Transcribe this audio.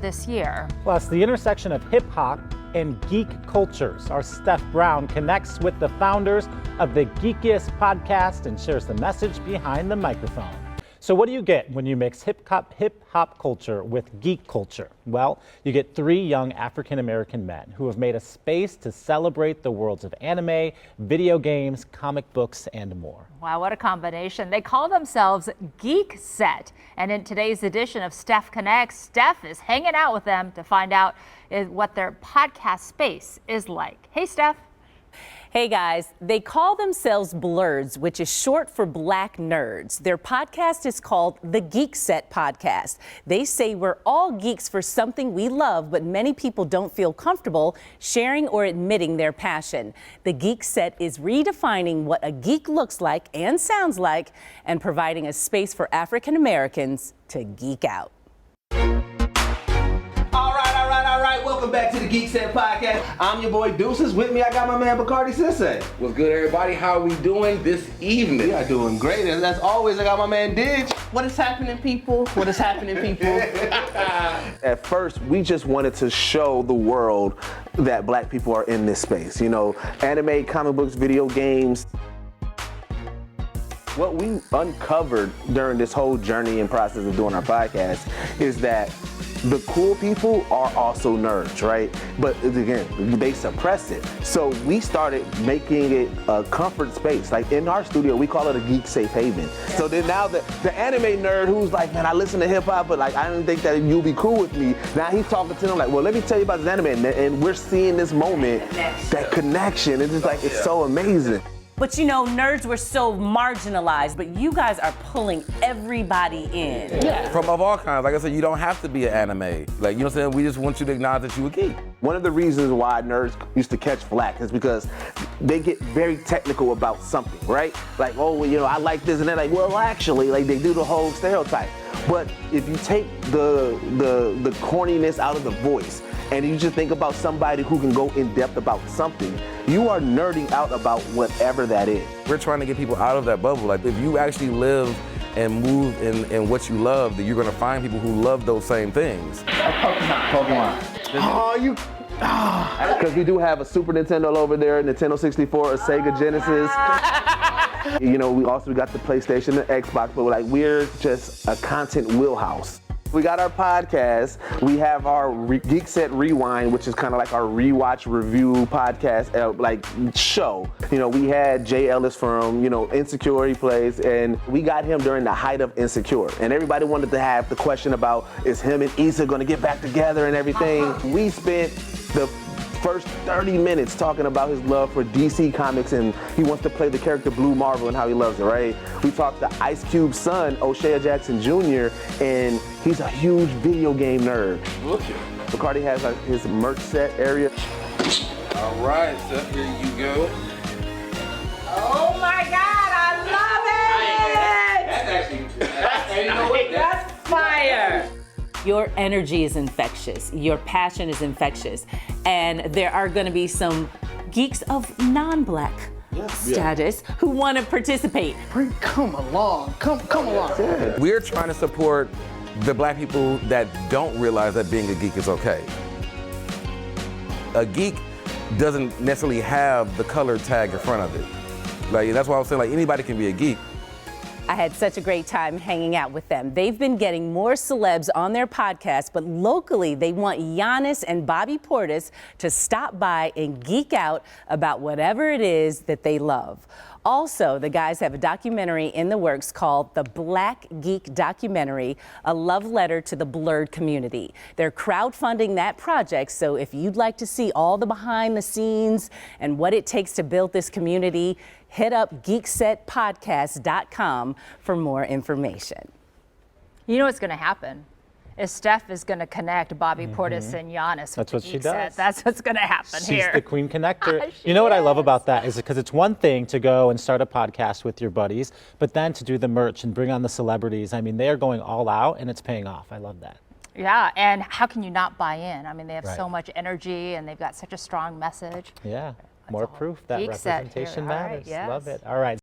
this year. Plus, the intersection of hip-hop and geek cultures. Our Steph Brown connects with the founders of the Geekset Podcast and shares the message behind the microphone. So what do you get when you mix hip-hop culture with geek culture? Well, you get three young African-American men who have made a space to celebrate the worlds of anime, video games, comic books, and more. Wow, what a combination. They call themselves Geekset. And in today's edition of Steph Connects, Steph is hanging out with them to find out what their podcast space is like. Hey, Steph. Hey guys, they call themselves Blerds, which is short for Black Nerds. Their podcast is called the Geekset Podcast. They say we're all geeks for something we love, but many people don't feel comfortable sharing or admitting their passion. The Geekset is redefining what a geek looks like and sounds like and providing a space for African Americans to geek out. All right, welcome back to the Geekset Podcast. I'm your boy Deuces. With me, I got my man Bacardi Sensei. What's good, everybody? How are we doing this evening? We are doing great, and as always, I got my man Dig. What is happening, people? What is happening, people? At first, we just wanted to show the world that black people are in this space. You know, anime, comic books, video games. What we uncovered during this whole journey and process of doing our podcast is that the cool people are also nerds, right? But again, they suppress it. So we started making it a comfort space. Like in our studio, we call it a geek safe haven. So then now the anime nerd who's like, man, I listen to hip hop, but like, I didn't think that you'll be cool with me. Now he's talking to them like, well, let me tell you about this anime. And we're seeing this moment, that connection. It's just like, it's so amazing. But you know, nerds were so marginalized, but you guys are pulling everybody in. Yeah. From of all kinds. Like I said, you don't have to be an anime. Like, you know what I'm saying? We just want you to acknowledge that you a geek. One of the reasons why nerds used to catch flack is because they get very technical about something, right? Like, oh, you know, I like this, and they're like, well, actually, like they do the whole stereotype. But if you take the corniness out of the voice, and you just think about somebody who can go in depth about something, you are nerding out about whatever that is. We're trying to get people out of that bubble. Like, if you actually live and move in what you love, then you're gonna find people who love those same things. Pokemon. Oh, you. Because we do have a Super Nintendo over there, Nintendo 64, a Sega Genesis. You know, we got the PlayStation, the Xbox, but like we're just a content wheelhouse. We got our podcast. We have our Geekset Rewind, which is kind of like our rewatch review podcast, show. You know, we had Jay Ellis from, Insecure he plays, and we got him during the height of Insecure. And everybody wanted to have the question about, is him and Issa gonna get back together and everything? We spent the first 30 minutes talking about his love for DC Comics, and he wants to play the character Blue Marvel and how he loves it, right? We talked to Ice Cube's son, O'Shea Jackson Jr., and he's a huge video game nerd. Look at Bacardi has his merch set area. All right, Steph, here you go. Oh my God, I love it! That's fire! Your energy is infectious. Your passion is infectious. And there are going to be some geeks of non-black status who want to participate. Come along. Come along. Yeah. We're trying to support the black people that don't realize that being a geek is okay. A geek doesn't necessarily have the color tag in front of it. Like, that's why I was saying, like, anybody can be a geek. I had such a great time hanging out with them. They've been getting more celebs on their podcast, but locally they want Giannis and Bobby Portis to stop by and geek out about whatever it is that they love. Also, the guys have a documentary in the works called The Black Geek Documentary, a love letter to the blerd community. They're crowdfunding that project, so if you'd like to see all the behind the scenes and what it takes to build this community, hit up geeksetpodcast.com for more information. You know what's going to happen is Steph is going to connect Bobby Portis and Giannis. That's what she does. That's what's going to happen here. She's the queen connector. You know what I love about that is because it's one thing to go and start a podcast with your buddies, but then to do the merch and bring on the celebrities. I mean, they are going all out and it's paying off. I love that. Yeah, and how can you not buy in? I mean, they have Right. so much energy and they've got such a strong message. Yeah, more proof that Geekset here. representation All right, matters. yes. Love it. All right.